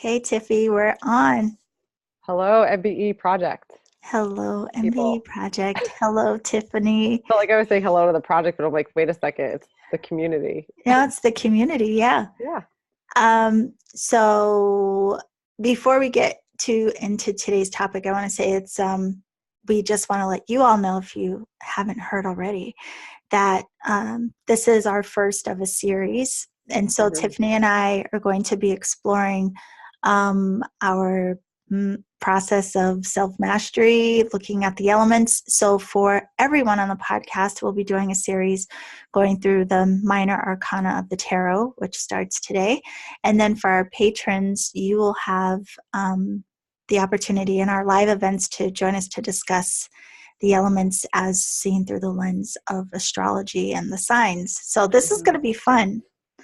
Okay, Tiffy, we're on. Hello, MBE project Hello, MBE people. Project. Hello, Tiffany. Felt like I was saying hello to the project, but I'm like, wait a second, it's the community. Now it's the community, yeah. Yeah. So before we get into today's topic, I want to say we just want to let you all know, if you haven't heard already, that this is our first of a series. And so hmm Tiffany and I are going to be exploring our process of self-mastery, looking at the elements. So for everyone on the podcast, we'll be doing a series going through the minor arcana of the tarot, which starts today. And then for our patrons, you will have the opportunity in our live events to join us to discuss the elements as seen through the lens of astrology and the signs. So this is going hmm to be fun.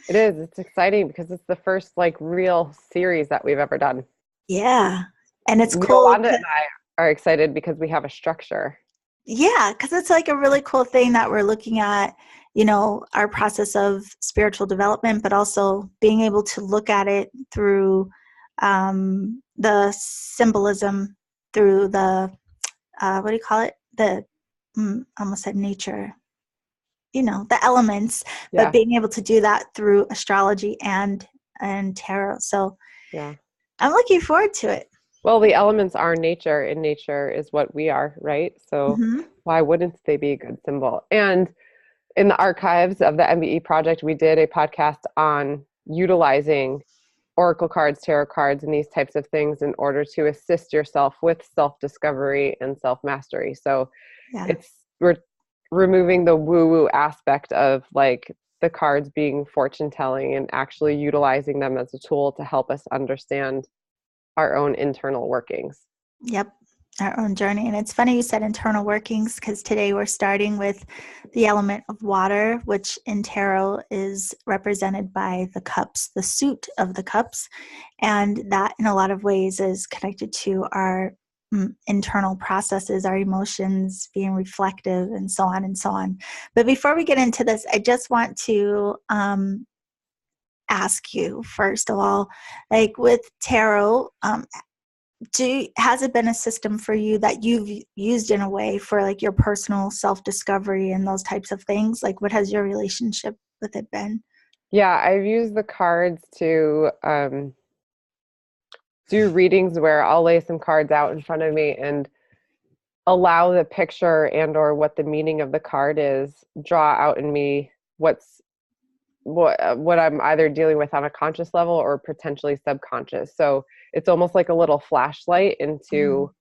It is. It's exciting because it's the first like real series that we've ever done. Yeah. And it's cool. Yolanda and I are excited because we have a structure. Yeah, because it's like a really cool thing that we're looking at, our process of spiritual development, but also being able to look at it through the symbolism, through the, what do you call it? I almost said nature, the elements, but Yeah. being able to do that through astrology and tarot. So Yeah. I'm looking forward to it. Well, the elements are nature, and nature is what we are, right? So Hmm. why wouldn't they be a good symbol? And in the archives of the MBE project, we did a podcast on utilizing oracle cards, tarot cards, and these types of things in order to assist yourself with self-discovery and self-mastery. So Yeah. we're removing the woo-woo aspect of like the cards being fortune telling and actually utilizing them as a tool to help us understand our own internal workings. Yep, our own journey. And it's funny you said internal workings, because today we're starting with the element of water, which in tarot is represented by the cups, the suit of the cups. And that in a lot of ways is connected to our internal processes, our emotions, being reflective, and so on and so on. But before we get into this, I just want to ask you, first of all, like with tarot, has it been a system for you that you've used in a way for like your personal self-discovery and those types of things? Like, what has your relationship with it been? Yeah, I've used the cards to do readings where I'll lay some cards out in front of me and allow the picture and or what the meaning of the card is draw out in me what I'm either dealing with on a conscious level or potentially subconscious. So it's almost like a little flashlight Mm. into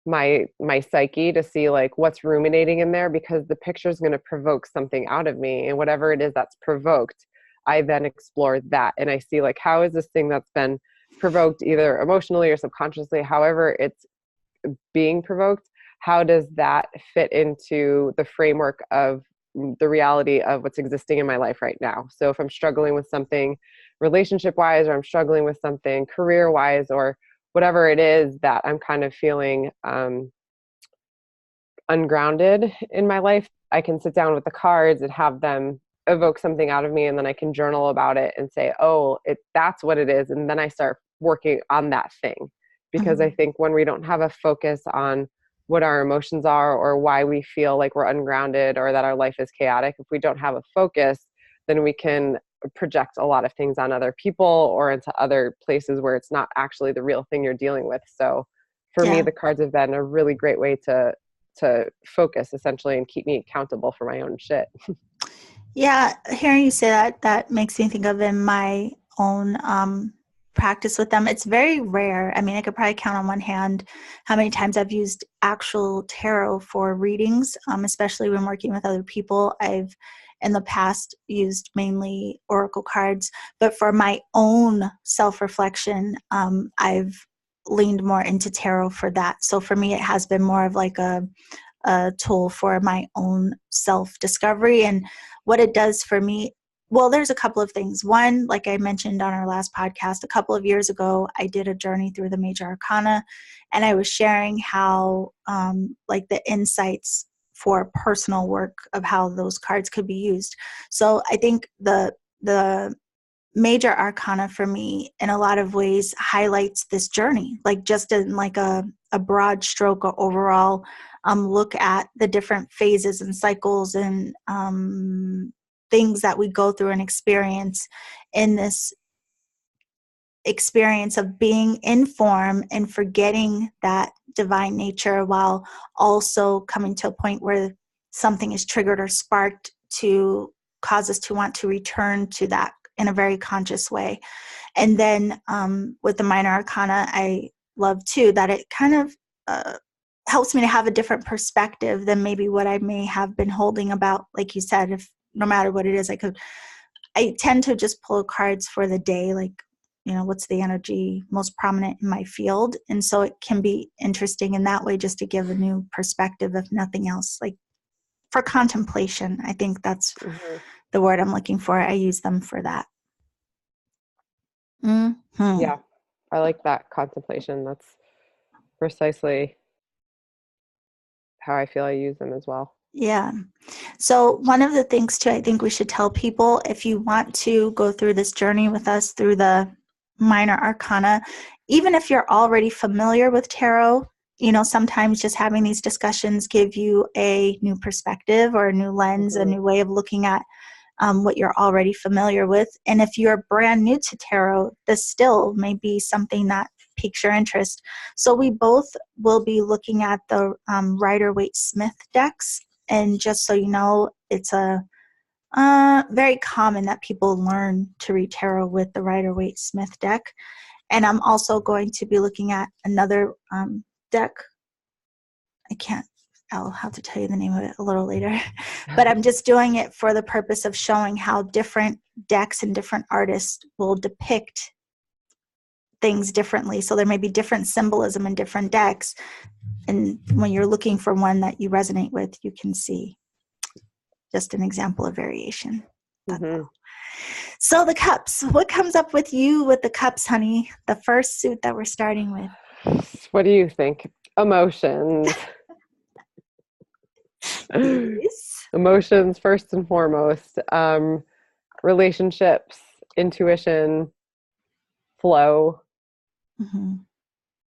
my psyche to see like what's ruminating in there, because the picture is going to provoke something out of me, and whatever it is that's provoked, I then explore that and I see like how is this thing that's been provoked either emotionally or subconsciously, however it's being provoked, how does that fit into the framework of the reality of what's existing in my life right now? So if I'm struggling with something relationship wise, or I'm struggling with something career wise, or whatever it is that I'm kind of feeling ungrounded in my life, I can sit down with the cards and have them evoke something out of me, and then I can journal about it and say, oh, that's what it is, and then I start working on that thing. Because I Mhm. think when we don't have a focus on what our emotions are or why we feel like we're ungrounded or that our life is chaotic, if we don't have a focus, then we can project a lot of things on other people or into other places where it's not actually the real thing you're dealing with. So for me, Yeah. the cards have been a really great way to focus essentially and keep me accountable for my own shit. Yeah. Hearing you say that, that makes me think of in my own practice with them. It's very rare. I mean, I could probably count on one hand how many times I've used actual tarot for readings, especially when working with other people. I've in the past used mainly oracle cards, but for my own self-reflection, I've leaned more into tarot for that. So for me, it has been more of like a tool for my own self-discovery. And what it does for me, well, there's a couple of things. One, like I mentioned on our last podcast, a couple of years ago, I did a journey through the major arcana, and I was sharing how like the insights for personal work of how those cards could be used. So I think the major arcana for me in a lot of ways highlights this journey, like just in like a broad stroke or overall look at the different phases and cycles and things that we go through and experience in this experience of being in form and forgetting that divine nature, while also coming to a point where something is triggered or sparked to cause us to want to return to that in a very conscious way. And then with the minor arcana, I love too that it kind of helps me to have a different perspective than maybe what I may have been holding about, like you said, if no matter what it is, I tend to just pull cards for the day, like, what's the energy most prominent in my field. And so it can be interesting in that way, just to give a new perspective, if nothing else, like for contemplation. I think that's the word I'm looking for. I use them for that. Mm-hmm. Yeah, I like that contemplation. That's precisely how I feel I use them as well. Yeah. So one of the things too, I think we should tell people, if you want to go through this journey with us through the minor arcana, even if you're already familiar with tarot, sometimes just having these discussions give you a new perspective or a new lens, a new way of looking at what you're already familiar with. And if you're brand new to tarot, this still may be something that piques your interest. So we both will be looking at the Rider-Waite-Smith decks. And just so you know, it's a very common that people learn to read tarot with the Rider-Waite-Smith deck. And I'm also going to be looking at another deck. I'll have to tell you the name of it a little later. But I'm just doing it for the purpose of showing how different decks and different artists will depict things differently. So there may be different symbolism in different decks. And when you're looking for one that you resonate with, you can see just an example of variation. So the cups, what comes up with you with the cups, honey? The first suit that we're starting with. What do you think? Emotions. Yes. Emotions first and foremost. Relationships, intuition, flow.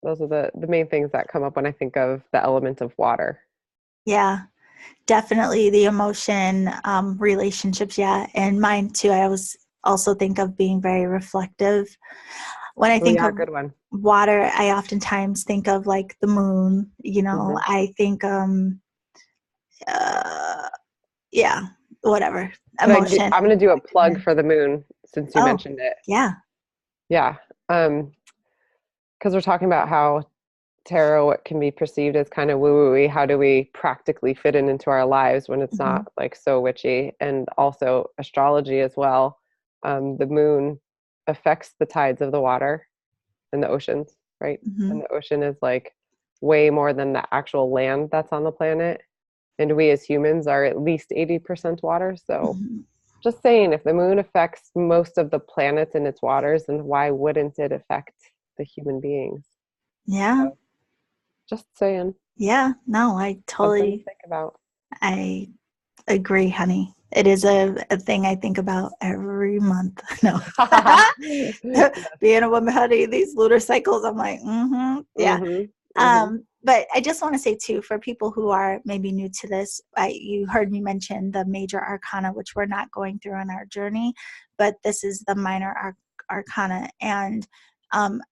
Those are the main things that come up when I think of the element of water. Yeah, definitely the emotion, relationships. Yeah. And mine too. I always also think of being very reflective. When I think of good one. water, I oftentimes think of like the moon, I think, whatever, emotion. I'm going to do a plug for the moon since you mentioned it. Yeah. Yeah. Because we're talking about how tarot can be perceived as kind of woo-woo-y. How do we practically fit it into our lives when it's not like so witchy? And also astrology as well. The moon affects the tides of the water and the oceans, right? And the ocean is like way more than the actual land that's on the planet. And we as humans are at least 80% water. So just saying, if the moon affects most of the planets in its waters, then why wouldn't it affect the human beings? Yeah. So, just saying. Yeah. No, I totally think about. I agree, honey. It is a thing I think about every month. No. Being a woman, honey, these lunar cycles, I'm like, yeah. But I just want to say too, for people who are maybe new to this, you heard me mention the major arcana, which we're not going through on our journey, but this is the minor arcana. And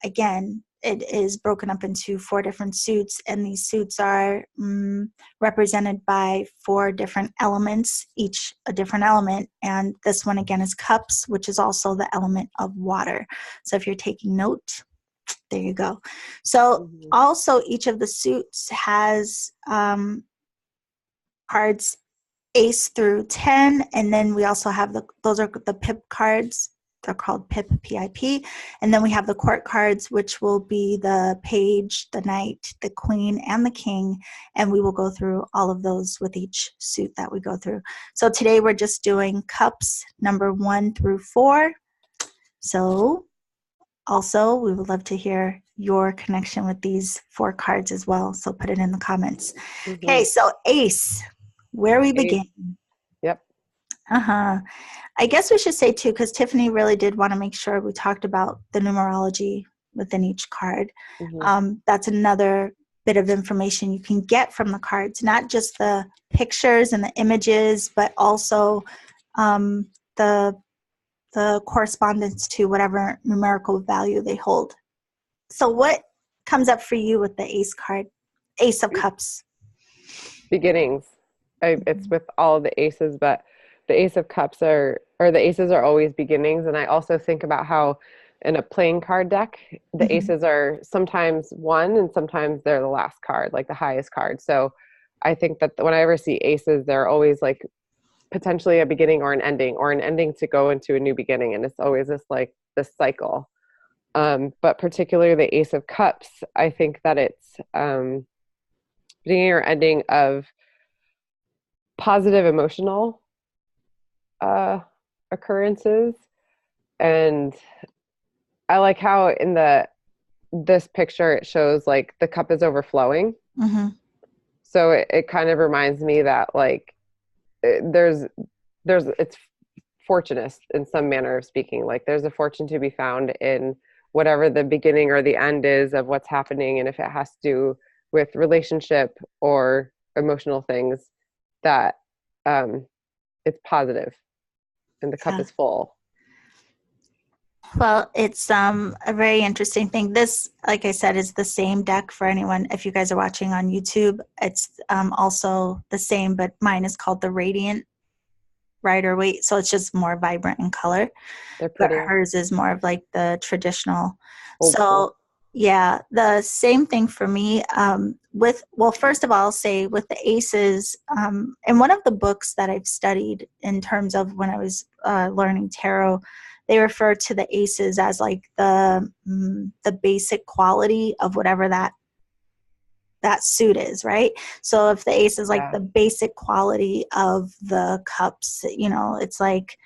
again, it is broken up into 4 different suits, and these suits are represented by 4 different elements, each a different element. And this one again is cups, which is also the element of water. So if you're taking note, there you go. So also each of the suits has cards ace through 10, and then we also have those are the pip cards. They're called pip, P-I-P. And then we have the court cards, which will be the page, the knight, the queen, and the king. And we will go through all of those with each suit that we go through. So today we're just doing cups number 1 through 4. So also, we would love to hear your connection with these 4 cards as well. So put it in the comments. Okay, so ace, where we begin. Yep. Uh-huh. I guess we should say too, because Tiffany really did want to make sure we talked about the numerology within each card. Mm-hmm. That's another bit of information you can get from the cards, not just the pictures and the images, but also the correspondence to whatever numerical value they hold. So what comes up for you with the Ace card? Ace of Cups. Beginnings. It's with all the aces, but the Ace of Cups or the aces are always beginnings. And I also think about how in a playing card deck, the Mm-hmm. aces are sometimes one and sometimes they're the last card, like the highest card. So I think that when I ever see aces, they're always like potentially a beginning or an ending to go into a new beginning. And it's always this cycle. But particularly the Ace of Cups, I think that it's beginning or ending of positive emotional occurrences. And I like how in this picture it shows like the cup is overflowing. Mm-hmm. So it kind of reminds me that like there's it's fortunate in some manner of speaking. Like there's a fortune to be found in whatever the beginning or the end is of what's happening, and if it has to do with relationship or emotional things, that it's positive and the cup Yeah. is full. Well, it's a very interesting thing. This, like I said, is the same deck for anyone. If you guys are watching on YouTube, it's also the same, but mine is called the Radiant Rider-Waite. So it's just more vibrant in color. They're But prettier, hers is more of like the traditional. old school. So yeah, the same thing for me. Well, first of all, I'll say with the aces, in one of the books that I've studied in terms of when I was learning tarot, they refer to the aces as like the basic quality of whatever that suit is, right? So if the ace is like Yeah. the basic quality of the cups, it's like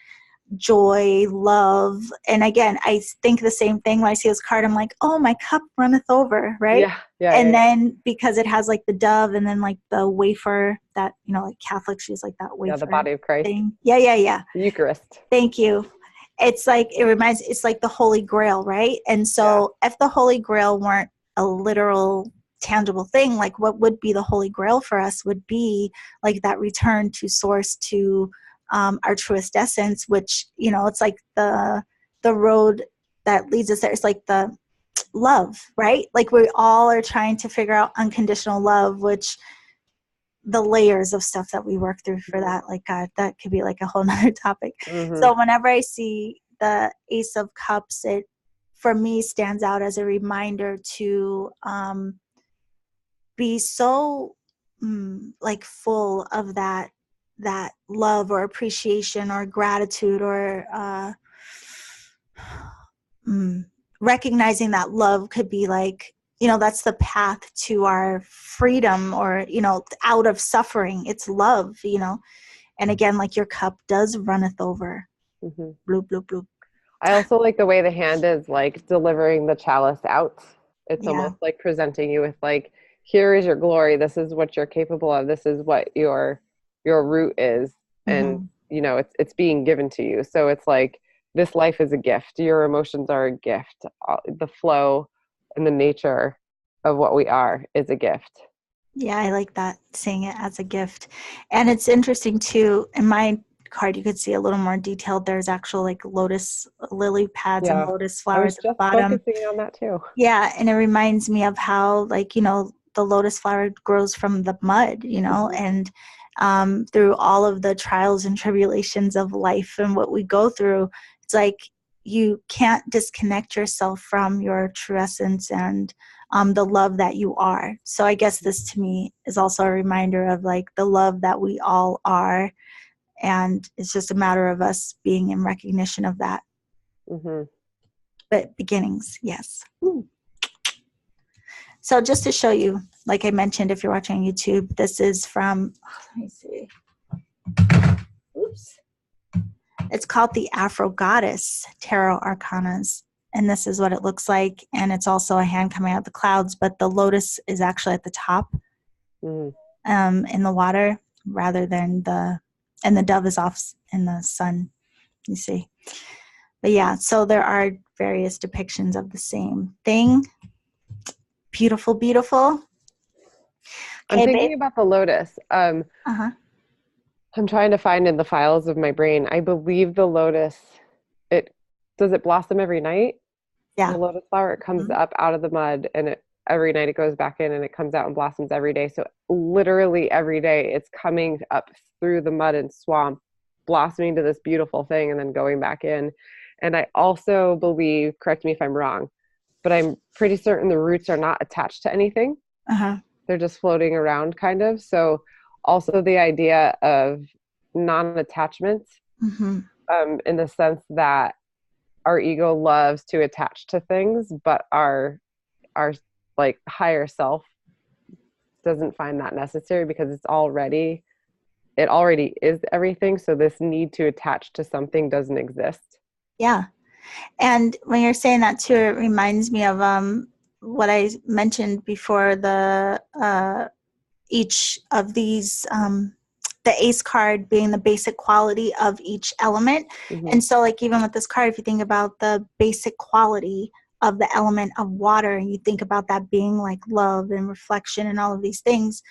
joy, love. And again, I think the same thing when I see this card. I'm like, oh, my cup runneth over, right? Yeah. Yeah. And Yeah. then because it has like the dove and then like the wafer that, like Catholics use like that Yeah. The wafer body of Christ. thing. Yeah. The Eucharist. Thank you. It's like, it's like the Holy Grail, right? And Yeah. so if the Holy Grail weren't a literal tangible thing, like what would be the Holy Grail for us would be like that return to source, to our truest essence, which, it's like the road that leads us there. It's like the love, right? Like we all are trying to figure out unconditional love, which the layers of stuff that we work through for that, like God, that could be like a whole nother topic. Mm-hmm. So whenever I see the Ace of Cups, it for me stands out as a reminder to be so like full of that love or appreciation or gratitude or recognizing that love could be like, that's the path to our freedom or, out of suffering. It's love, and again, like your cup does runneth over. Mm-hmm. Bloop, bloop, bloop. I also like the way the hand is like delivering the chalice out. It's Yeah. almost like presenting you with like, here is your glory. This is what you're capable of. This is what your root is. And Mm-hmm. it's being given to you. So it's like this life is a gift. Your emotions are a gift. The flow and the nature of what we are is a gift. Yeah, I like that, seeing it as a gift. And it's interesting too, in my card you could see a little more detailed. There's actual like lotus lily pads and Yeah. lotus I was flowers at the just bottom. focusing on that too. Yeah, and it reminds me of how, like, the lotus flower grows from the mud, Mm-hmm. and through all of the trials and tribulations of life and what we go through, it's like you can't disconnect yourself from your true essence and the love that you are. So I guess this to me is also a reminder of like the love that we all are. And it's just a matter of us being in recognition of that. Mm-hmm. But beginnings, yes. Ooh. So just to show you, like I mentioned, if you're watching on YouTube, this is from, let me see. Oops. It's called the Afro Goddess Tarot Arcanas. And this is what it looks like. And it's also a hand coming out of the clouds, but the lotus is actually at the top Mm-hmm. in the water rather than the and the dove is off in the sun, you see. But yeah, so there are various depictions of the same thing. Beautiful, beautiful. I'm Okay, babe. thinking about the lotus. Uh-huh. I'm trying to find in the files of my brain. I believe the lotus, it does it blossom every night? The Yeah. lotus flower, it comes Mhm. up out of the mud and every night it goes back in and it comes out and blossoms every day. So literally every day it's coming up through the mud and swamp, blossoming to this beautiful thing and then going back in. And I also believe, correct me if I'm wrong, but I'm pretty certain the roots are not attached to anything. Uh-huh. They're just floating around kind of. So also the idea of non-attachment, Mm-hmm. in the sense that our ego loves to attach to things, but our like higher self doesn't find that necessary because it already is everything. So this need to attach to something doesn't exist. Yeah. And when you're saying that too, it reminds me of what I mentioned before, the each of these the ace card being the basic quality of each element. Mm-hmm. And so like even with this card, if you think about the basic quality of the element of water, and you think about that being like love and reflection and all of these things,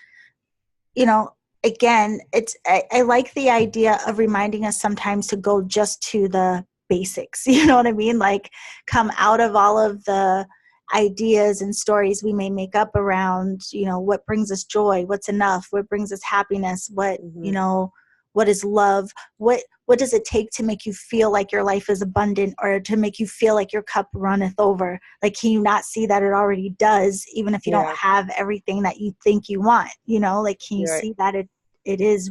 you know, again, I like the idea of reminding us sometimes to go just to the basics. You know what I mean? Like come out of all of the ideas and stories we may make up around, you know, what brings us joy, what's enough, what brings us happiness, what, Mm-hmm. you know, what is love, what does it take to make you feel like your life is abundant, or to make you feel like your cup runneth over? Like, can you not see that it already does, even if you don't Yeah, have everything that you think you want? You know, like, can you you're right. see that it does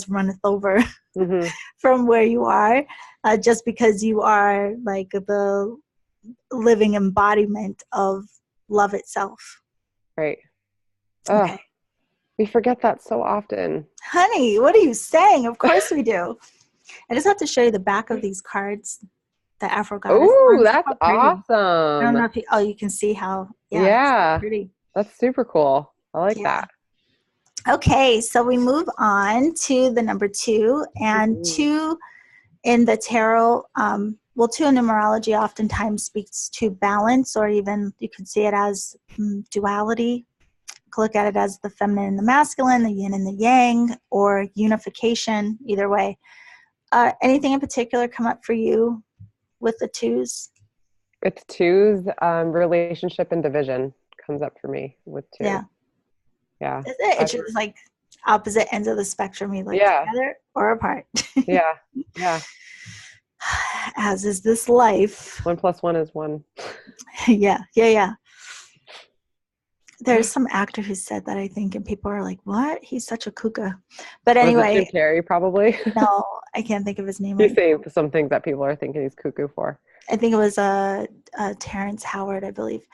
runneth over Mm-hmm. from where you are, just because you are like the living embodiment of love itself. Right. Oh, Okay. we forget that so often. Honey, what are you saying? Of course we do. I just have to show you the back of these cards, the Afro goddess Oh, ones. Look that's how pretty. I don't know awesome. if you can see how, yeah, it's so Yeah, pretty. that's super cool. I like Yeah. that. Okay, so we move on to the number 2, and Mhm. 2 in the tarot, well, 2 in numerology oftentimes speaks to balance, or even you could see it as duality. You could look at it as the feminine and the masculine, the yin and the yang, or unification, either way. Anything in particular come up for you with the 2s? It's twos, relationship and division comes up for me with two. Yeah. Yeah. Is it? I, It's just like opposite ends of the spectrum. You look yeah. together or apart. Yeah. Yeah. As is this life. 1+1 is 1. Yeah, yeah, yeah. There's some actor who said that, I think, and people are like, what? He's such a kuka. But Was it Jim anyway, Carrey probably? no, I can't think of his name He's right saying some things that people are thinking he's cuckoo for. now. I think it was Terrence Howard, I believe.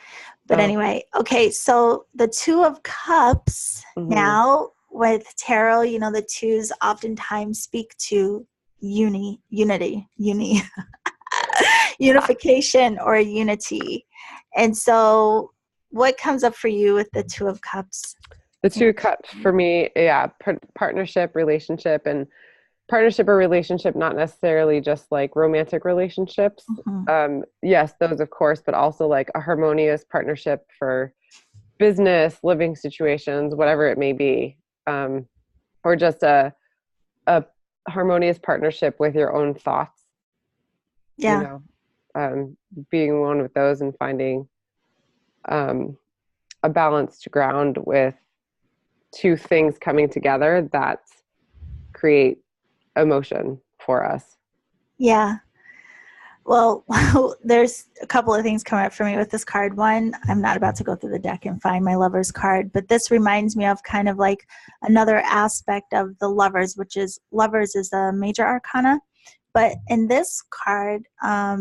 But Oh. anyway, okay, so the 2 of Cups Mm-hmm. now with tarot, you know, the 2s oftentimes speak to unity, unification or unity. And so what comes up for you with the 2 of Cups? The two cups for me, yeah, partnership, relationship, and partnership or relationship, not necessarily just like romantic relationships. Mm-hmm. Yes, those of course, but also like a harmonious partnership for business, living situations, whatever it may be, or just a harmonious partnership with your own thoughts. You Yeah. know, being one with those and finding um, a balanced ground with two things coming together that create emotion for us. Yeah. Well, there's a couple of things coming up for me with this card. One, I'm not about to go through the deck and find my lover's card, but this reminds me of kind of like another aspect of the lovers, which is lovers is a major arcana. But in this card, I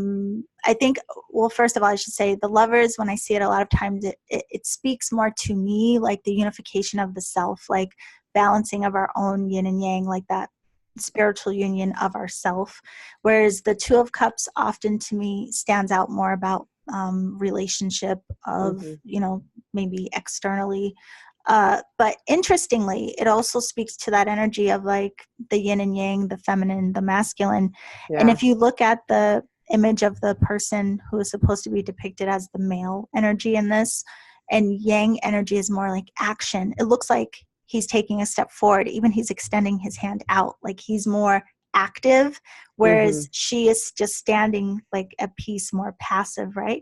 think, well, first of all, I should say the lovers, when I see it a lot of times, it speaks more to me like the unification of the self, like balancing of our own yin and yang, like that spiritual union of ourself. Whereas the 2 of Cups often to me stands out more about relationship of, Mm-hmm. you know, maybe externally. But interestingly, it also speaks to that energy of like the yin and yang, the feminine, the masculine. And Yeah. if you look at the image of the person who is supposed to be depicted as the male energy in this, and yang energy is more like action, it looks like he's taking a step forward. Even he's extending his hand out, like he's more active, Mm-hmm. whereas she is just standing like at peace, more passive, right?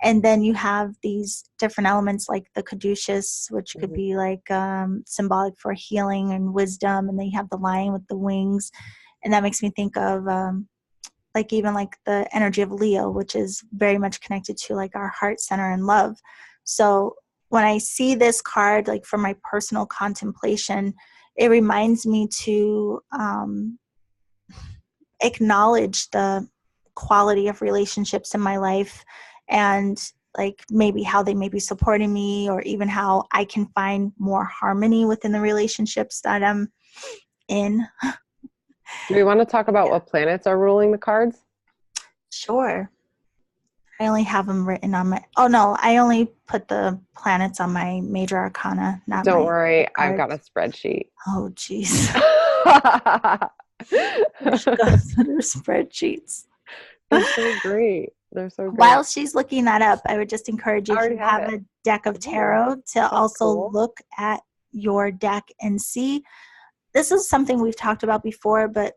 And then you have these different elements like the caduceus, which could Mm-hmm. be like symbolic for healing and wisdom, and then you have the lion with the wings, and that makes me think of like even like the energy of Leo, which is very much connected to like our heart center and love. So when I see this card, like for my personal contemplation, it reminds me to acknowledge the quality of relationships in my life, and like maybe how they may be supporting me, or even how I can find more harmony within the relationships that I'm in. Do we want to talk about Yeah, what planets are ruling the cards? sure. I only have them written on my, oh no, I only put the planets on my major arcana, not Don't my worry, I've got a cards. spreadsheet. Oh geez. She goes with her spreadsheets. They're so great. They're so great. While she's looking that up, I would just encourage you, I if already you have have it. a deck of Oh, tarot, to that's also cool. look at your deck and see. This is something we've talked about before, but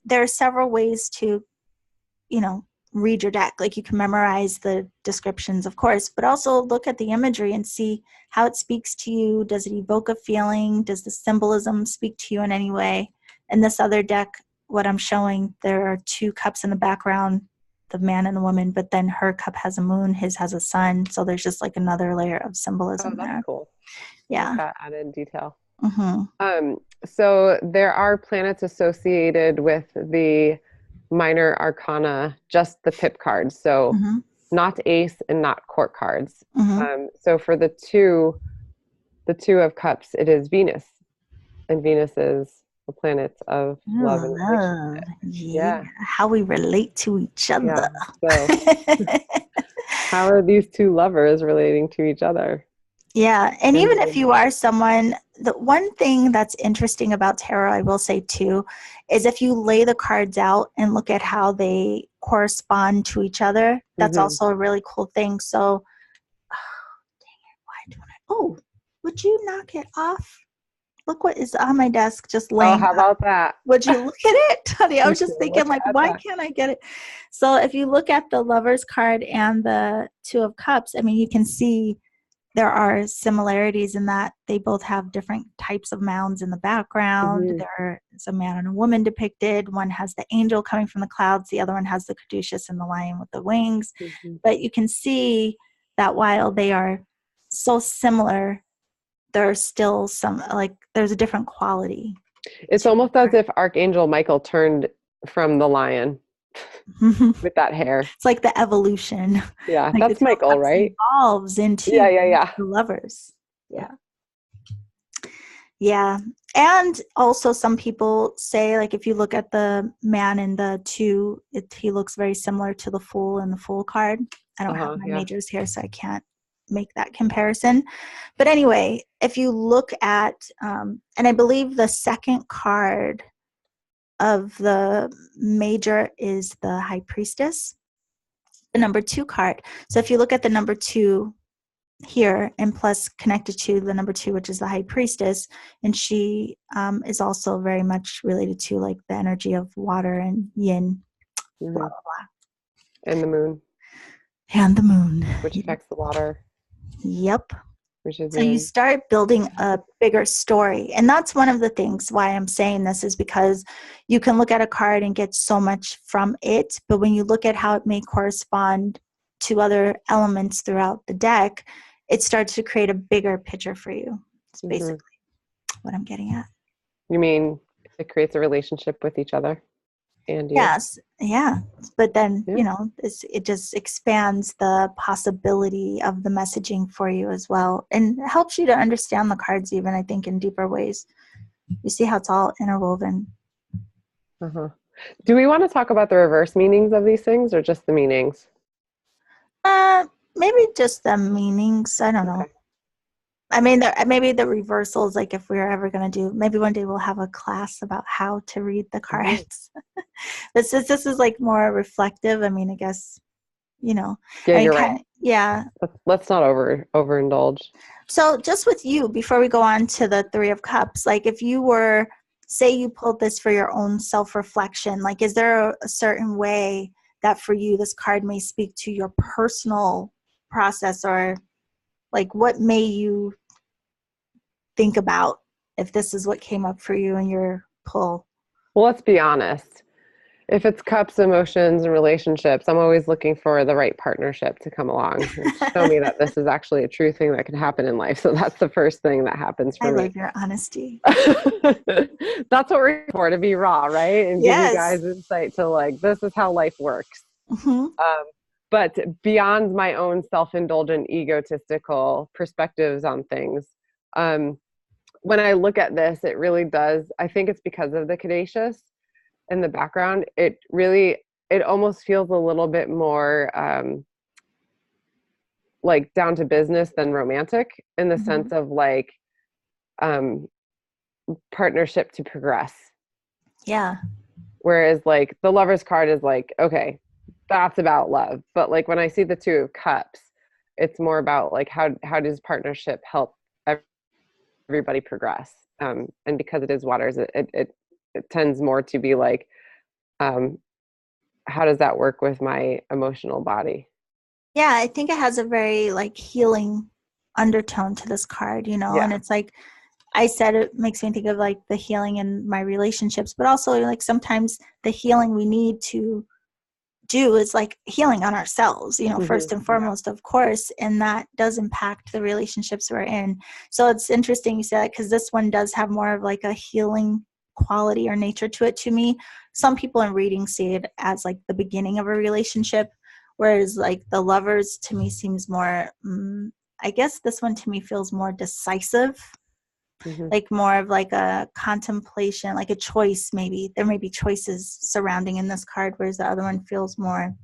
there are several ways to, you know, read your deck. Like you can memorize the descriptions, of course, but also look at the imagery and see how it speaks to you. Does it evoke a feeling? Does the symbolism speak to you in any way? In this other deck, what I'm showing, there are two cups in the background, the man and the woman, but then her cup has a moon, his has a sun. So there's just like another layer of Oh, symbolism that's there. cool. I like Yeah. that added detail. Mm-hmm. So there are planets associated with the minor arcana, just the pip cards. So Mm-hmm. not ace and not court cards. Mm-hmm. So for the two of cups, it is Venus, and Venus is the planet of love and Love. relationship. Yeah. Yeah, How we relate to each other. yeah. So how are these two lovers relating to each other? Yeah. And And even if you are someone, the one thing that's interesting about tarot, I will say too, is if you lay the cards out and look at how they correspond to each other, that's Mhm. also a really cool thing. So, why don't I? Oh, would you knock it off? Look what is on my desk just Oh, laying how up. about that? Would you look at it, honey? I was Would just you thinking, look like, at why that? can't I get it? So, if you look at the Lover's card and the Two of Cups, I mean, you can see there are similarities in that they both have different types of mounds in the background. Hmm. There's a man and a woman depicted. One has the angel coming from the clouds, the other one has the caduceus and the lion with the wings. Hmm. But you can see that while they are so similar, there's still some, like, there's a different quality It's to almost as if Archangel Michael turned from the lion it. with that hair. It's like the evolution. Yeah, Like the that's Two of Michael, Cups right? evolves Yeah, into yeah, yeah. the lovers. Yeah. Yeah. And also some people say, like, if you look at the man in the two, he looks very similar to the fool in the fool card. I don't have Uh-huh, my yeah. majors here, so I can't make that comparison. But anyway, if you look at, and I believe the second card of the major is the high priestess, the number two card. So if you look at the number two here, and plus connected to the number two, which is the high priestess, and she is also very much related to like the energy of water and yin, blah Hmm. blah blah, And the moon, and the moon. which affects the water, Yep. which is So you yin. start building a bigger story, and that's one of the things why I'm saying this, is because you can look at a card and get so much from it, but when you look at how it may correspond to other elements throughout the deck, it starts to create a bigger picture for you. It's Hmm. basically what I'm getting at. You mean it creates a relationship with each other and you? Yes, yeah. But then, Yeah. you know, it just expands the possibility of the messaging for you as well, and it helps you to understand the cards even, I think, in deeper ways. You see how it's all interwoven. Uh-huh. Do we want to talk about the reverse meanings of these things or just the meanings? Uh, Maybe just the meanings. I don't know. Okay. I mean, maybe the reversals, like if we're ever going to do, maybe one day we'll have a class about how to read the Mhm. cards. But since this is like more reflective, I mean, I guess, Yeah, I mean, you're right. kind of, yeah. Let's not overindulge. So just with you, before we go on to the Three of Cups, like if you were, say you pulled this for your own self-reflection, like is there a certain way that for you this card may speak to your personal process, or like what may you think about if this is what came up for you in your pull? Well, let's be honest. If it's cups, emotions, and relationships, I'm always looking for the right partnership to come along and show me that this is actually a true thing that can happen in life. So that's the first thing that happens I for me. love your honesty. That's what we're here for, to be raw, right? And give you Yes. guys insight to like, this is how life works. Hmm. Um, but beyond my own self-indulgent, egotistical perspectives on things, um, when I look at this, it really does. I think it's because of the caduceus in the background. It almost feels a little bit more like down to business than romantic in the Hmm. sense of like um, partnership to progress. Yeah. Whereas like the lover's card is like, okay, that's about love. But like when I see the two of cups, it's more about like how does partnership help everybody progress? And because it is waters, it tends more to be like, um, how does that work with my emotional body? Yeah, I think it has a very like healing undertone to this card, and Yeah. it's like I said, it makes me think of like the healing in my relationships, but also like sometimes the healing we need to do is like healing on ourselves, Hmm. first and foremost, of course, and that does impact the relationships we're in. So it's interesting you say that because this one does have more of like a healing quality or nature to it to me. Some people in reading see it as like the beginning of a relationship, whereas like the lovers to me seems more, I guess this one to me feels more decisive, Hmm. like more of like a contemplation, like a choice. Maybe there may be choices surrounding in this card, whereas the other one feels more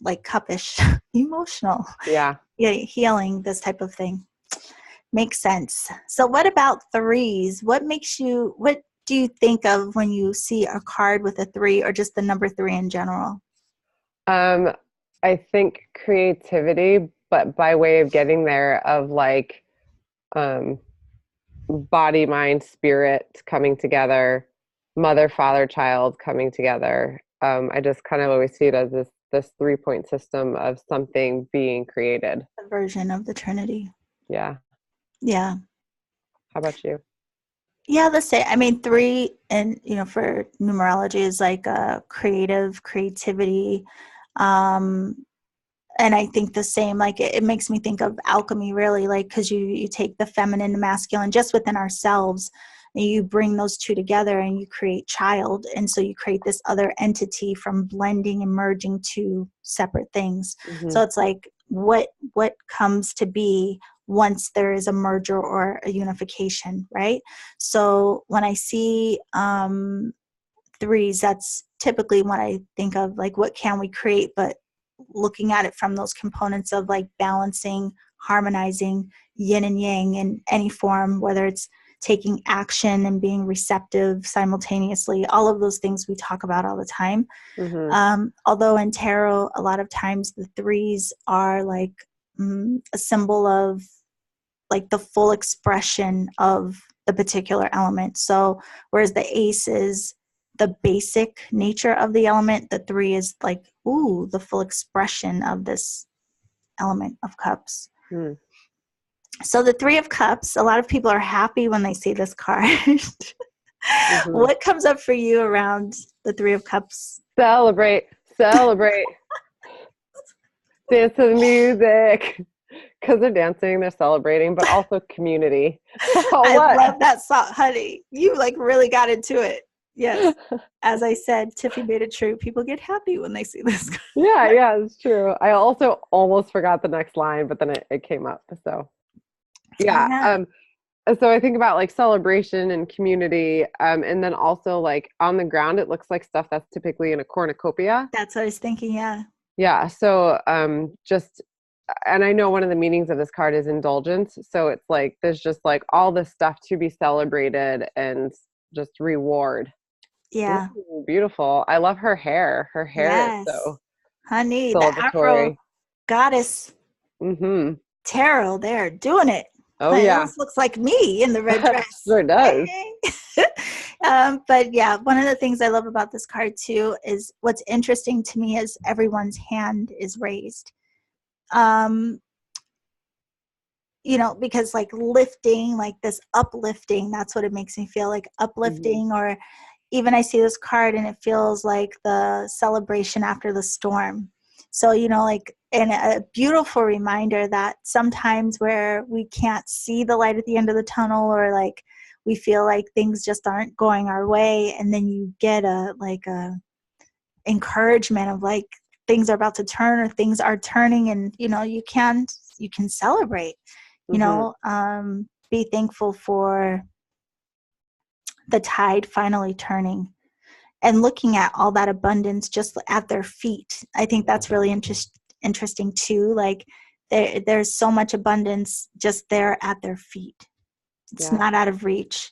like cuppish, emotional. Yeah. Yeah, healing, this type of thing. Makes sense. So what about threes? What do you think of when you see a card with a three, or just the number three in general? Um, I think creativity, but by way of getting there of like um body, mind, spirit coming together, mother, father, child coming together. I just kind of always see it as this 3 point system of something being created. A version of the Trinity. Yeah. Yeah. How about you? Yeah, the same. I mean, three, and for numerology is like creativity. Um, and I think the same, like it makes me think of alchemy, really, like because you take the feminine and masculine just within ourselves, and you bring those two together and you create child, and so you create this other entity from blending and merging two separate things. Hmm. So it's like what comes to be once there is a merger or a unification, right? So when I see threes, that's typically what I think of, like what can we create, but looking at it from those components of like balancing, harmonizing yin and yang in any form, whether it's taking action and being receptive simultaneously, all of those things we talk about all the time. Hmm. Although in tarot, a lot of times the threes are like a symbol of like the full expression of the particular element. So whereas the ace is the basic nature of the element, the three is like, ooh, the full expression of this element of cups. Hmm. So the three of cups, a lot of people are happy when they see this card. Hmm. What comes up for you around the three of cups? Celebrate, celebrate, dance to the music. Because they're dancing, they're celebrating, but also community. I What? love that song, honey. You like really got into it. Yes. As I said, Tiffy made it true. People get happy when they see this. Yeah, yeah, it's true. I also almost forgot the next line, but then it came up. So yeah. Yeah, So I think about like celebration and community, and then also like on the ground, it looks like stuff that's typically in a cornucopia. that's what I was thinking. Yeah. Yeah. So just and I know one of the meanings of this card is indulgence. So it's like there's just like all this stuff to be celebrated and just reward. Yeah. Ooh, beautiful. I love her hair. Her hair is Yes. so Honey, the Afro celebratory. goddess Mm-hmm. tarot there doing it. Oh Honey, yeah. this looks like me in the red dress. Sure does. Hey. But yeah, one of the things I love about this card too is what's interesting to me is everyone's hand is raised. Um, because like lifting, like this uplifting, that's what it makes me feel like, Mm-hmm. uplifting. Or even I see this card and it feels like the celebration after the storm. So, like, and a beautiful reminder that sometimes where we can't see the light at the end of the tunnel, or like we feel like things just aren't going our way, and then you get a encouragement of like things are about to turn, or things are turning, and you can celebrate, Mm-hmm. be thankful for the tide finally turning and looking at all that abundance just at their feet. I think that's really interesting too. Like there's so much abundance just there at their feet. It's Yeah. not out of reach.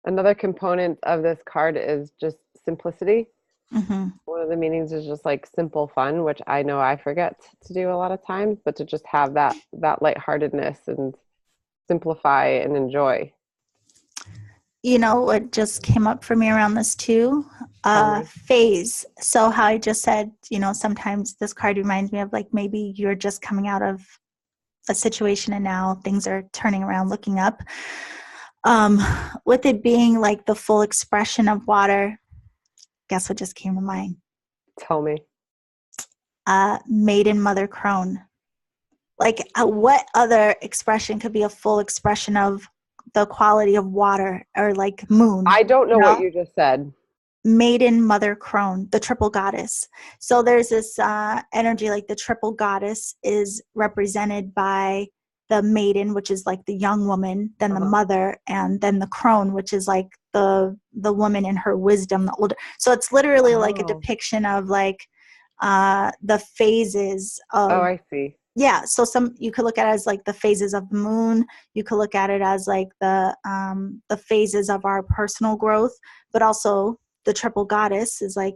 Another component of this card is just simplicity. Mm-hmm. One of the meanings is just like simple fun, which I know I forget to do a lot of times, but to just have that lightheartedness and simplify and enjoy. You know what just came up for me around this too? Tell me. Phase. So how I just said, sometimes this card reminds me of like maybe you're just coming out of a situation and now things are turning around, looking up. Um, with it being like the full expression of water, guess what just came to mind? Tell me. Maiden mother crone. Like what other expression could be a full expression of the quality of water, or like moon, I don't you know what know? you just said. Maiden mother crone, the triple goddess. So there's this energy, like the triple goddess is represented by the maiden, which is like the young woman, then the Uh-huh. mother, and then the crone, which is like the woman in her wisdom, the older. So it's literally like a Oh. depiction of like the phases Oh, of, I see. yeah. So some, you could look at it as like the phases of the moon. You could look at it as like the phases of our personal growth, but also the triple goddess is like,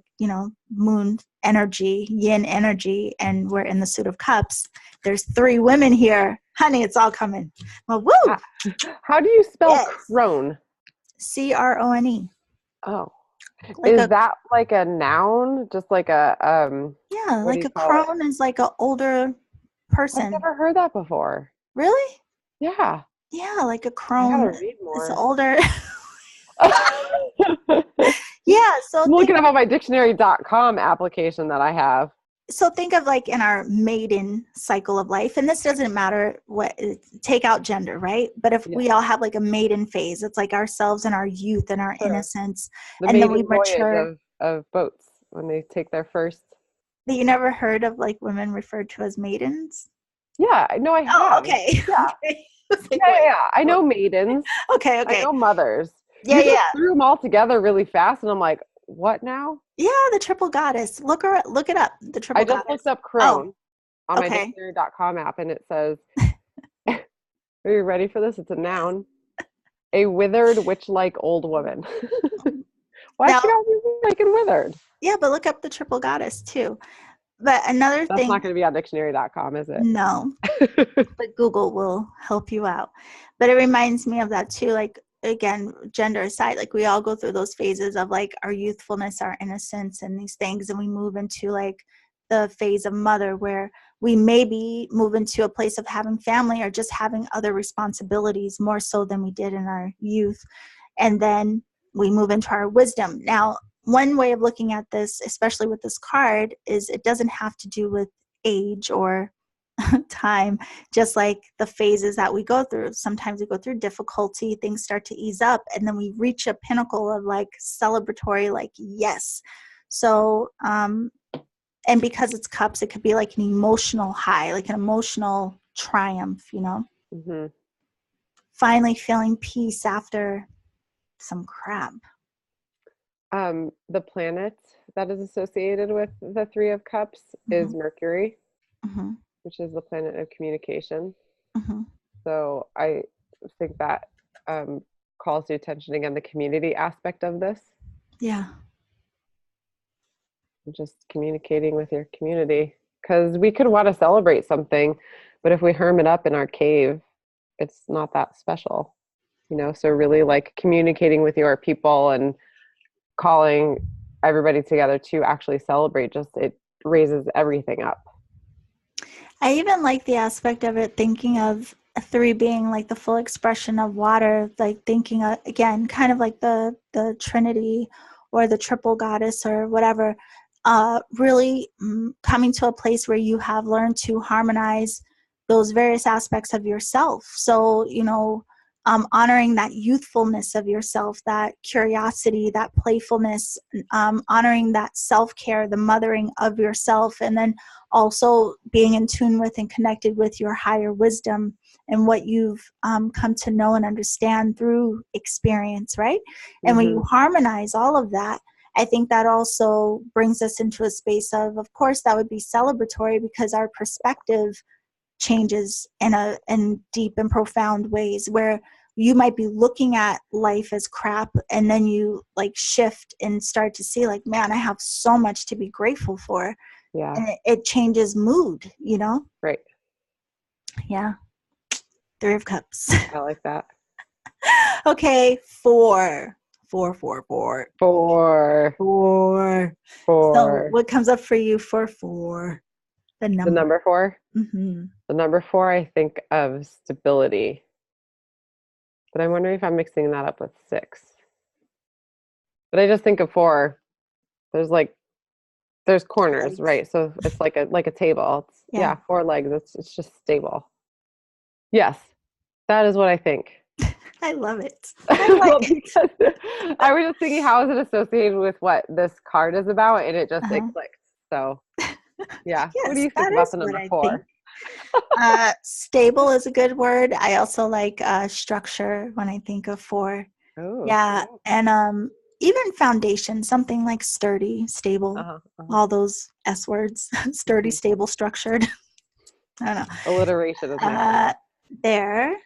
moon energy, yin energy, and we're in the suit of cups. There's three women here, honey. It's all coming. Well, woo. How, how do you spell Yes. crone? Crone. Oh, Like is a, that like a noun? Just like a yeah, what do like you a call it? crone is like an older I've person. never heard that before. Really? Yeah, Yeah, like a I crone gotta read is more. older. I'm Yeah, so looking up on my dictionary.com application that I have. think of like in our maiden cycle of life, and this doesn't matter what, take out gender, right? But if Yeah, we all have like a maiden phase, it's like ourselves in our youth and our sure. innocence, The and then we maiden voyage mature. of boats when they take their first. But you never heard of like women referred to as maidens? Yeah, I know I Oh, have. okay. Yeah. Okay. I was like, Yeah, yeah, wait, yeah. I what? know maidens. Okay, I okay. know mothers. Yeah, You just yeah. threw them all together really fast, and I'm like, what now? Yeah, the triple goddess. Look it up. The I triple just looked goddess. up Oh, crone on my okay. dictionary.com app, and it says, are you ready for this? It's a noun. A withered, witch-like old woman. Why Now, she gotta be like and withered? yeah, but look up the triple goddess too. But another That's thing, not going to be on dictionary.com, is no, it? but Google will help you out. But it reminds me of that too. Like, again, gender aside, like we all go through those phases of like our youthfulness, our innocence, and these things, and we move into like the phase of mother, where we maybe move into a place of having family or just having other responsibilities more so than we did in our youth. And then we move into our wisdom. Now, one way of looking at this, especially with this card, is it doesn't have to do with age or time, just like the phases that we go through. Sometimes we go through difficulty, things start to ease up, and then we reach a pinnacle of like celebratory, like, yes. So, and because it's cups, it could be like an emotional high, like an emotional triumph. hmm Finally feeling peace after some crap. The planet that is associated with the Three of Cups Mm-hmm. is Mercury. Mm-hmm. which is the planet of communication. Mm-hmm. So I think that calls to attention again the community aspect of this. Yeah. Just communicating with your community, because we could want to celebrate something, but if we hermit up in our cave, it's not that special, so really like communicating with your people and calling everybody together to actually celebrate, just it raises everything up. I even like the aspect of it, thinking of three being like the full expression of water, like thinking again, kind of like the Trinity or the triple goddess or whatever, really coming to a place where you have learned to harmonize those various aspects of yourself. So, honoring that youthfulness of yourself, that curiosity, that playfulness, honoring that self-care, the mothering of yourself, and then also being in tune with and connected with your higher wisdom and what you've come to know and understand through experience, right? And when you harmonize all of that, I think that also brings us into a space of course, that would be celebratory because our perspective changes in deep and profound ways, where you might be looking at life as crap and then you like shift and start to see like, man, I have so much to be grateful for. Yeah. And it changes mood, Right. Yeah. 3 of Cups. I like that. Okay, 4. 4, 4, 4. 4. 4. 4. So what comes up for you for 4? The number 4? Mm-hmm. The number 4, I think of stability. But I'm wondering if I'm mixing that up with 6. But I just think of 4. There's corners, Legs. right? So it's like a table. It's, 4 legs. It's just stable. Yes, that is what I think. I love it. I like it. I was just thinking, how is it associated with what this card is about? And it clicked. So, yeah. Yes, what do you think about the number 4? Stable is a good word. I also like structure when I think of 4. Oh, yeah, and even foundation, something like sturdy, stable, all those S words, sturdy, stable, structured. I don't know. Alliteration is nice. There.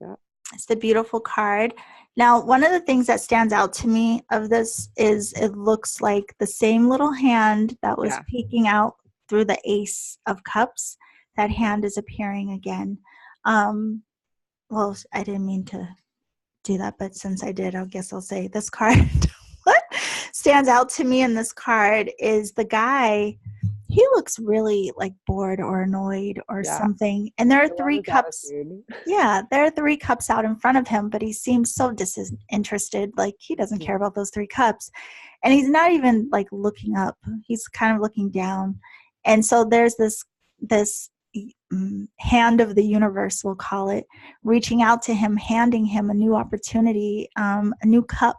Yeah. It's the beautiful card. Now, one of the things that stands out to me of this is it looks like the same little hand that was peeking out through the Ace of Cups. That hand is appearing again. Well, I didn't mean to do that, but since I did, I guess I'll say this card. What stands out to me in this card is the guy. He looks really like bored or annoyed or something. And there are 3 cups. Yeah, there are 3 cups out in front of him, but he seems so disinterested. Like he doesn't care about those 3 cups. And he's not even like looking up. He's kind of looking down. And so there's this hand of the universe, we'll call it, reaching out to him, handing him a new opportunity, a new cup,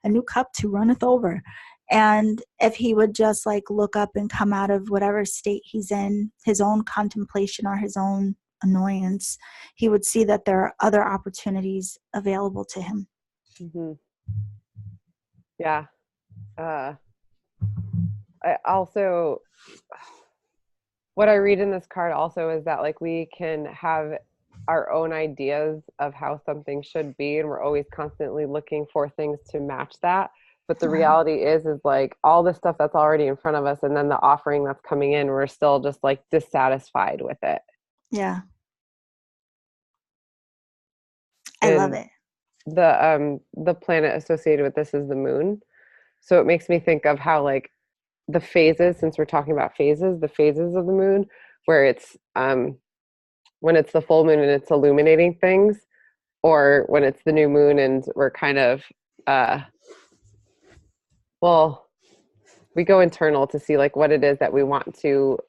a new cup to runneth over. And if he would just like look up and come out of whatever state he's in, his own contemplation or his own annoyance, he would see that there are other opportunities available to him. Yeah. I also, what I read in this card also is that like we can have our own ideas of how something should be, and we're always constantly looking for things to match that. But the reality is like all the stuff that's already in front of us, and then the offering that's coming in, we're still just like dissatisfied with it. Yeah. I love it. The planet associated with this is the moon. So it makes me think of how like the phases, since we're talking about phases, the phases of the moon, where it's when it's the full moon and it's illuminating things, or when it's the new moon and we're kind of we go internal to see like what it is that we want to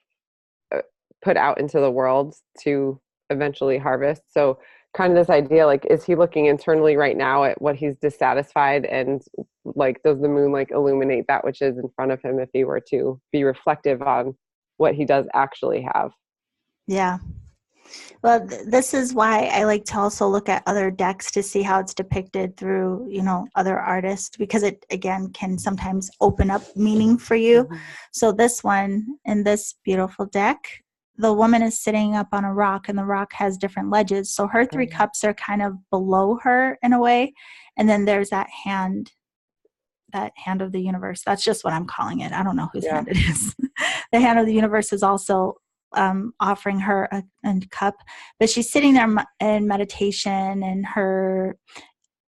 put out into the world to eventually harvest. So kind of this idea, like, is he looking internally right now at what he's dissatisfied, and like does the moon like illuminate that which is in front of him if he were to be reflective on what he does actually have? Yeah. Well, this is why I like to also look at other decks to see how it's depicted through, other artists, because it, again, can sometimes open up meaning for you. So this one in this beautiful deck, the woman is sitting up on a rock, and the rock has different ledges. So her three cups are kind of below her in a way. And then there's that hand of the universe. That's just what I'm calling it. I don't know whose hand it is. The hand of the universe is also offering her a cup, but she's sitting there in meditation, and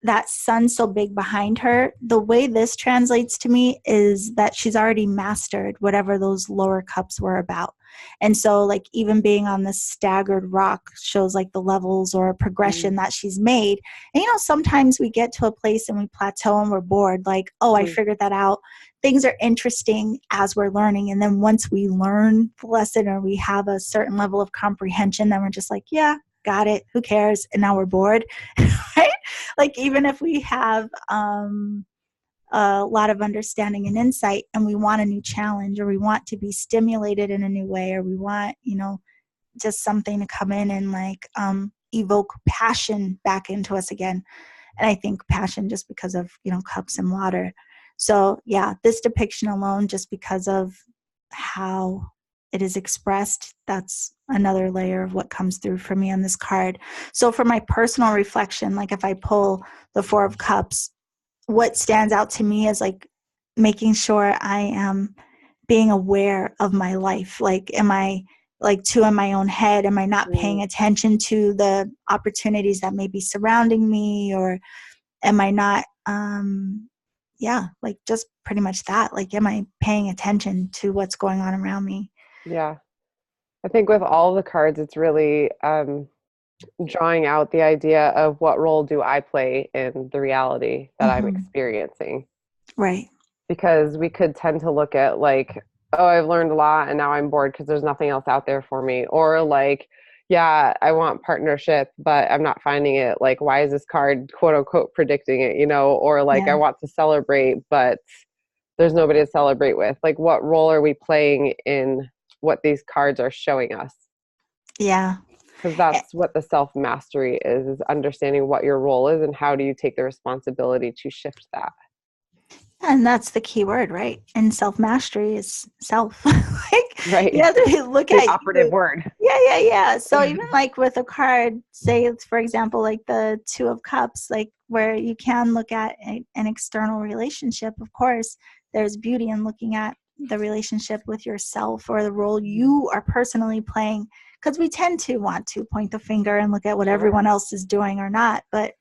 that sun so big behind her. The way this translates to me is that she's already mastered whatever those lower cups were about. And so like even being on this staggered rock shows like the levels or progression that she's made. And sometimes we get to a place and we plateau and we're bored, like, oh, I figured that out. Things are interesting as we're learning. And then once we learn the lesson or we have a certain level of comprehension, then we're just like, yeah, got it. Who cares? And now we're bored. Right? Like even if we have a lot of understanding and insight and we want a new challenge, or we want to be stimulated in a new way, or we want, just something to come in and like evoke passion back into us again. And I think passion just because of, cups and water. So yeah, this depiction alone, just because of how it is expressed, that's another layer of what comes through for me on this card. So for my personal reflection, like if I pull the Four of Cups, what stands out to me is like making sure I am being aware of my life. Like, am I like too in my own head? Am I not paying attention to the opportunities that may be surrounding me? Or am I not, like just pretty much that. Like, am I paying attention to what's going on around me? Yeah. I think with all the cards, it's really drawing out the idea of what role do I play in the reality that I'm experiencing. Right. Because we could tend to look at like, oh, I've learned a lot and now I'm bored because there's nothing else out there for me. Or like, yeah, I want partnership, but I'm not finding it. Like, why is this card quote unquote predicting it, Or like, I want to celebrate, but there's nobody to celebrate with. Like, what role are we playing in what these cards are showing us? Yeah. Because that's what the self-mastery is understanding what your role is and how do you take the responsibility to shift that. And that's the key word, right? And self-mastery is self. Right. You have to look the at operative word. Yeah. So even like with a card, say it's, for example, like the Two of Cups, like where you can look at an external relationship. Of course, there's beauty in looking at the relationship with yourself or the role you are personally playing, because we tend to want to point the finger and look at what everyone else is doing or not. But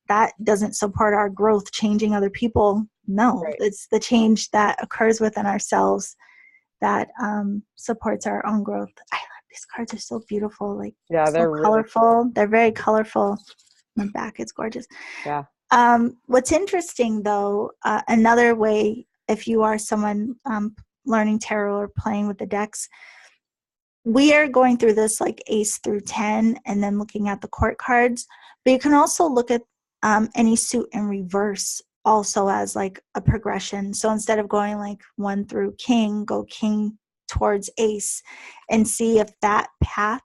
that doesn't support our growth. Changing other people, no. It's the change that occurs within ourselves that supports our own growth. I love these cards. Are so beautiful. Like, so they're colorful. Really cool. They're very colorful. On the back, it's gorgeous. Yeah. What's interesting though, another way, if you are someone learning tarot or playing with the decks, we are going through this like Ace through 10 and then looking at the court cards, but you can also look at any suit in reverse also as like a progression. So instead of going like 1 through King, go King towards Ace and see if that path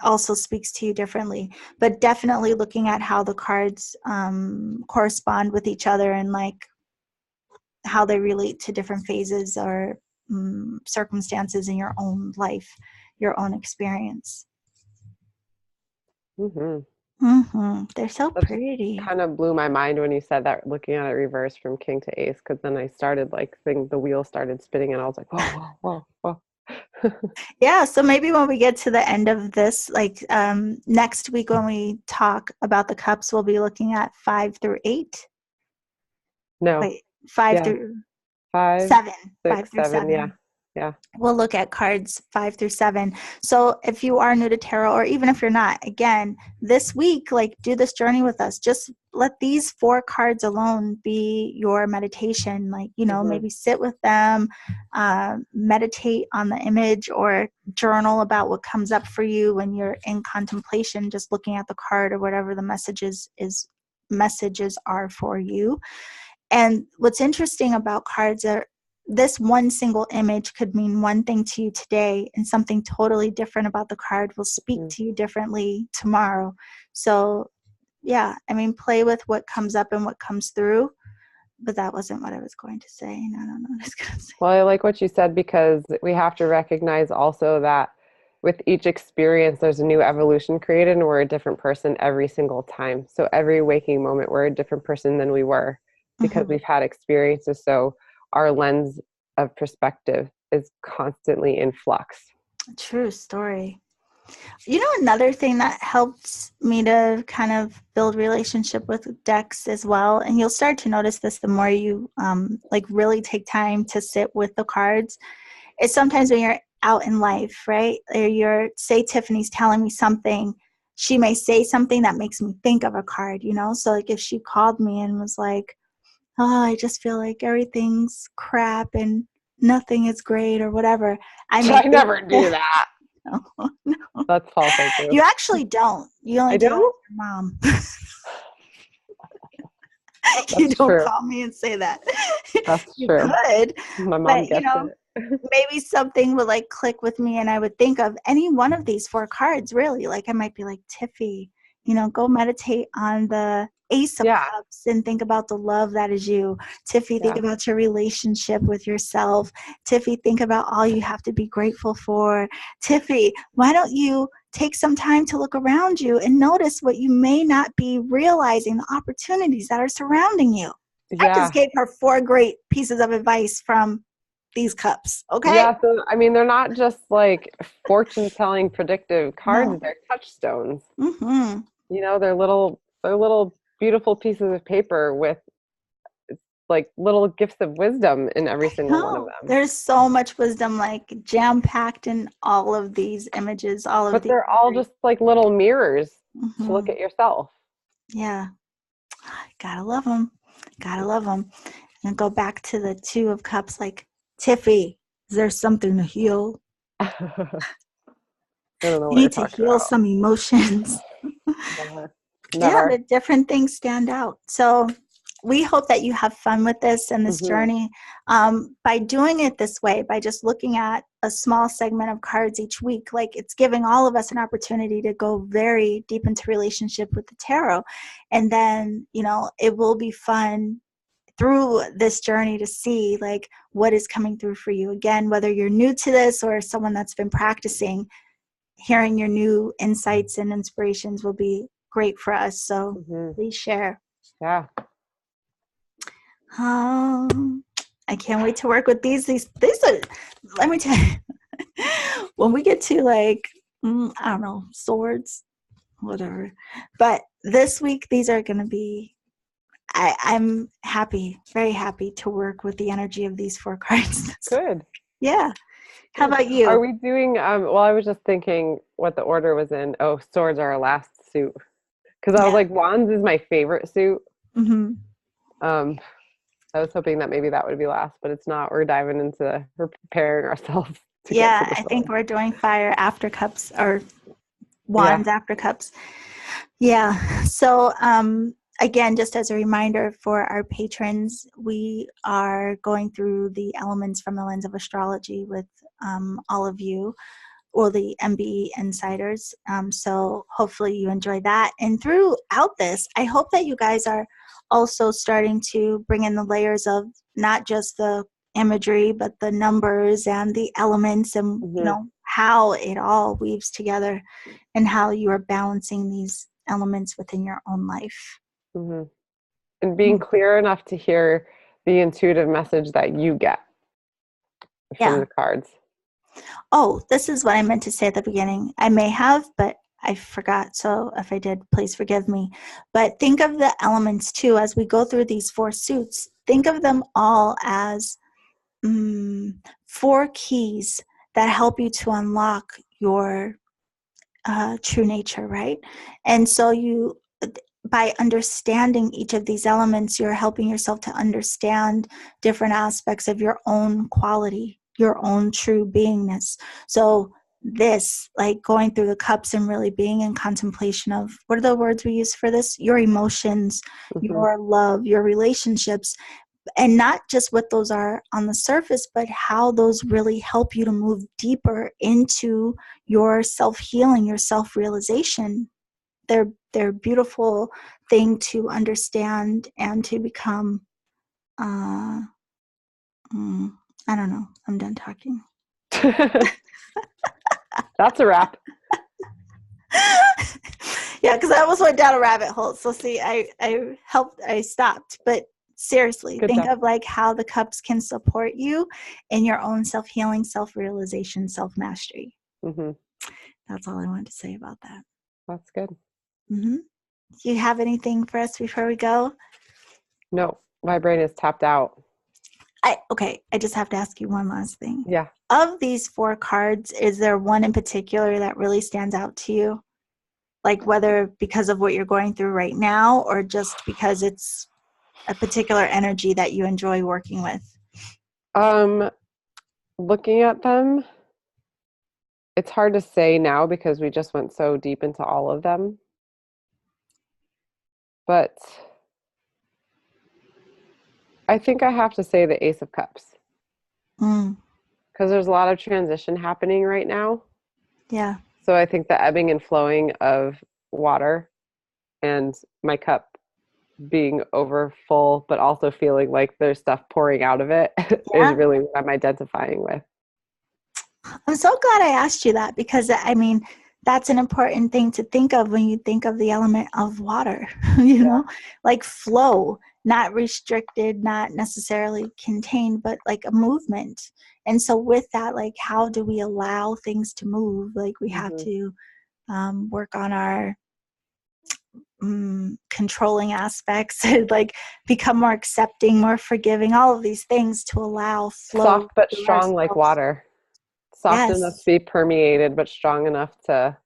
also speaks to you differently. But definitely looking at how the cards correspond with each other and like how they relate to different phases or circumstances in your own life, your own experience. They're so pretty. Kind of blew my mind when you said that, looking at it reverse from King to Ace, because then I started like the wheel started spinning and I was like, whoa. Yeah, so maybe when we get to the end of this, like next week when we talk about the cups, we'll be looking at 5 through 8. No. Wait, 5 through 5, 7. 6, 5 through 7. Yeah. We'll look at cards 5 through 7. So if you are new to tarot, or even if you're not, again, this week, like do this journey with us. Just let these 4 cards alone be your meditation. Like, maybe sit with them, meditate on the image, or journal about what comes up for you when you're in contemplation, just looking at the card or whatever the messages are for you. And what's interesting about cards are this one single image could mean one thing to you today, and something totally different about the card will speak to you differently tomorrow. So yeah, I mean, play with what comes up and what comes through, but that wasn't what I was going to say. And I don't know what I was going to say. Well, I like what you said, because we have to recognize also that with each experience, there's a new evolution created, and we're a different person every single time. So every waking moment, we're a different person than we were because Mm-hmm. we've had experiences. So our lens of perspective is constantly in flux. True story. You know, another thing that helps me to kind of build relationship with decks as well, and you'll start to notice this the more you like really take time to sit with the cards, is sometimes when you're out in life, right? Or you're, say Tiffany's telling me something, she may say something that makes me think of a card, you know? So like if she called me and was like, oh, I just feel like everything's crap and nothing is great or whatever, I may I think, never do that. no, no. That's false, I do. You actually don't. You only I do that with don't? your mom. You That's don't true. call me and say that. That's You true. could, My mom but you gets know, it. maybe something would like click with me and I would think of any one of these four cards, really. Like I might be like, Tiffy, you know, go meditate on the Ace of Yeah. Cups and think about the love that is you. Tiffy, think Yeah. about your relationship with yourself. Tiffy, think about all you have to be grateful for. Tiffy, why don't you take some time to look around you and notice what you may not be realizing, the opportunities that are surrounding you. I just Yeah. gave her four great pieces of advice from these cups. Okay. Yeah. So, I mean, they're not just like fortune telling predictive cards, No. they're touchstones. Mm-hmm. They're little beautiful pieces of paper with like little gifts of wisdom in every single one of No, them. there's so much wisdom like jam packed in all of these images, all of But these they're all imagery. just like little mirrors to look Mm-hmm. at yourself. Yeah. Gotta love them. Gotta love them. And go back to the two of cups like, Tiffy, is there something to heal? I don't know You what you're need to talking heal about. some emotions. Never. Yeah, the Never. different things stand out. So we hope that you have fun with this and this Hmm. journey. By doing it this way, by just looking at a small segment of cards each week, like it's giving all of us an opportunity to go very deep into relationship with the tarot. And then, you know, it will be fun through this journey to see like what is coming through for you. Again, whether you're new to this or someone that's been practicing, hearing your new insights and inspirations will be great for us. So Hmm. please share. Yeah. Um, I can't wait to work with these. These are, let me tell you, when we get to like, I don't know, swords, whatever. But this week, these are going to be, I'm happy, very happy to work with the energy of these four cards. Good. Yeah. How Good. about Are you? we doing well, I was just thinking what the order was in. Oh, swords are our last suit. Because I was Yeah. like, wands is my favorite suit. Mm-hmm. Um, I was hoping that maybe that would be last, but it's not. We're preparing ourselves to get to Yeah. the I think sword. we're doing fire after cups or Yeah. wands after cups. Yeah. So, again, just as a reminder for our patrons, we are going through the elements from the lens of astrology with all of you, or the MBE insiders. So, hopefully, you enjoy that. And throughout this, I hope that you guys are also starting to bring in the layers of not just the imagery, but the numbers and the elements, and you Hmm. know how it all weaves together and how you are balancing these elements within your own life. Hmm. And being clear enough to hear the intuitive message that you get from Yeah. the cards. Oh, this is what I meant to say at the beginning. I may have, but I forgot. So if I did, please forgive me. But think of the elements too as we go through these four suits. Think of them all as four keys that help you to unlock your true nature, right? And so by understanding each of these elements, you're helping yourself to understand different aspects of your own quality, your own true beingness. So this, like going through the cups and really being in contemplation of, what are the words we use for this? Your emotions, Hmm. your love, your relationships, and not just what those are on the surface, but how those really help you to move deeper into your self-healing, your self-realization. They're a beautiful thing to understand and to become. uh I don't know, I'm done talking. That's a wrap. Yeah, because I almost went down a rabbit hole. So see, I stopped. But seriously, Good think job. of like how the cups can support you in your own self-healing, self-realization, self-mastery. Mm-hmm. That's all I wanted to say about that. That's good. Mm-hmm. Do you have anything for us before we go? No, my brain is tapped out. I just have to ask you one last thing. Yeah. Of these 4 cards, is there one in particular that really stands out to you? Like whether because of what you're going through right now or just because it's a particular energy that you enjoy working with? Looking at them, it's hard to say now because we just went so deep into all of them. But I think I have to say the Ace of Cups Mm, because there's a lot of transition happening right now. yeah. So I think the ebbing and flowing of water and my cup being over full, but also feeling like there's stuff pouring out of it is Yeah. really what I'm identifying with. I'm so glad I asked you that because I mean, that's an important thing to think of when you think of the element of water, Yeah. like flow, not restricted, not necessarily contained, but like a movement. And so, with that, like, how do we allow things to move? Like, we have Mm-hmm. to work on our controlling aspects, like become more accepting, more forgiving, all of these things to allow flow Soft but through strong like ourselves. water. Soft enough to Yes. be permeated, but strong enough to,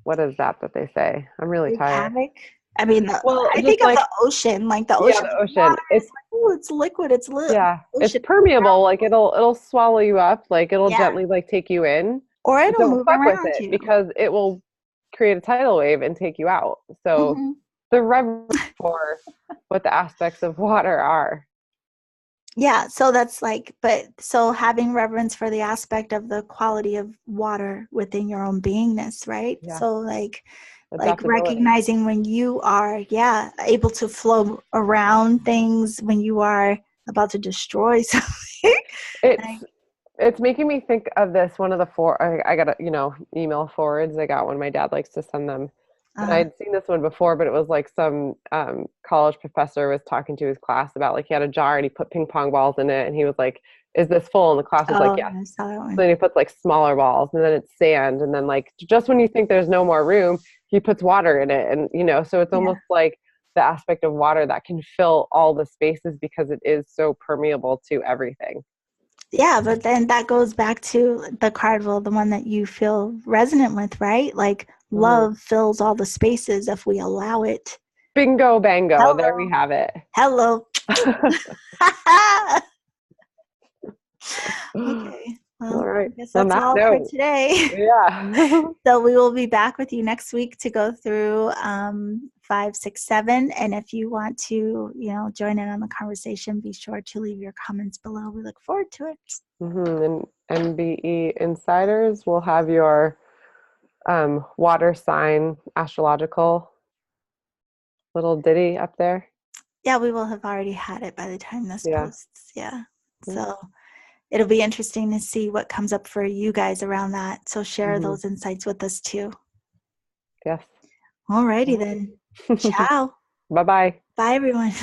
what is that they say? I'm really Wreak tired. havoc. I mean, Well, I just think of like, the ocean, like the yeah, ocean the water ocean. is like, oh, it's liquid, it's Yeah, it's ocean. permeable. Like it'll swallow you up. Like it'll Yeah. gently like take you in, Or but it'll don't move fuck with around it you. because it will create a tidal wave and take you out. So Hmm. the reverence for what the aspects of water are. Yeah. So that's like, but so having reverence for the aspect of the quality of water within your own beingness, right? Yeah, So like adaptability. recognizing when you are, yeah, able to flow around things, when you are about to destroy something. It's Like, it's making me think of this. One of the four, I got a, email forwards. I got one. My dad likes to send them. And uh, I'd seen this one before, but it was like some college professor was talking to his class about like he had a jar and he put ping pong balls in it and he was like, "Is this full?" And the class was like, oh, "Yes." I saw that So one. then he puts like smaller balls and then it's sand and then like just when you think there's no more room, he puts water in it and so it's Yeah. almost like the aspect of water that can fill all the spaces because it is so permeable to everything. Yeah, but then that goes back to the cardinal, the one that you feel resonant with, right? Like Hmm. love fills all the spaces if we allow it. Bingo bango, there we Hello. have it. Hello. Okay. All Well, right. I guess On that's that all for note, today. yeah. So we will be back with you next week to go through 5, 6, 7. And if you want to, join in on the conversation, be sure to leave your comments below. We look forward to it. And MBE Insiders will have your water sign astrological little ditty up there. Yeah, we will have already had it by the time this Yeah. posts. Yeah. So it'll be interesting to see what comes up for you guys around that. So share Mm-hmm. those insights with us too. Yes. Alrighty then. Ciao. Bye bye. Bye, everyone.